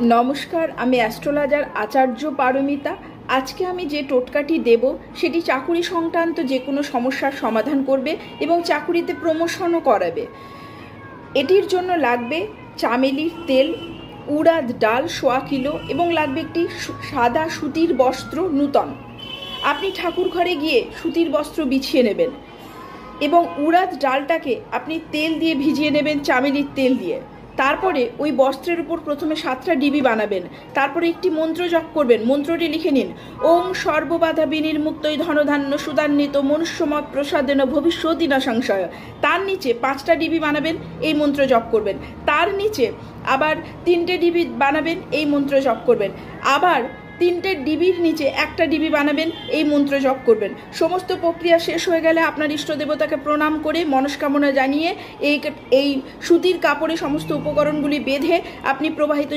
নমস্কার, আমি অ্যাস্ট্রোলজার আচার্য পারমিতা। আজকে আমি যে টোটকাটি দেব সেটি চাকুরি সংক্রান্ত যে কোনো সমস্যার সমাধান করবে এবং চাকুরিতে প্রমোশনও করাবে। এটির জন্য লাগবে চামেলির তেল, উড়াদ ডাল 1.25 কিলো এবং লাগবে একটি সাদা সুতির বস্ত্র নূতন। আপনি ঠাকুর ঘরে গিয়ে সুতির বস্ত্র বিছিয়ে নেবেন এবং উড়াদ ডালটাকে আপনি তেল দিয়ে ভিজিয়ে নেবেন, চামেলির তেল দিয়ে। তারপরে ওই বস্ত্রের উপর প্রথমে 7টা ডিবি বানাবেন। তারপরে একটি মন্ত্র জপ করবেন। মন্ত্রটি লিখে নিন, ওং সর্ববাধা বিনির্মুক্তই ধনধান্য সুদান্বিত মনুষ্যমত প্রসাদেন ভবিষ্যতি না সংশয়। তার নিচে 5টা ডিবি বানাবেন, এই মন্ত্র জপ করবেন। তার নিচে আবার 3টে ডিবি বানাবেন, এই মন্ত্র জপ করবেন। আবার 3টে ডিবির নিচে 1টা ডিবি বানাবেন, এই মন্ত্র জপ করবেন। সমস্ত প্রক্রিয়া শেষ হয়ে গেলে আপনার ইষ্ট দেবতাকে প্রণাম করে মনস্কামনা জানিয়ে এই সুতির কাপড়ে সমস্ত উপকরণগুলি বেঁধে আপনি প্রবাহিত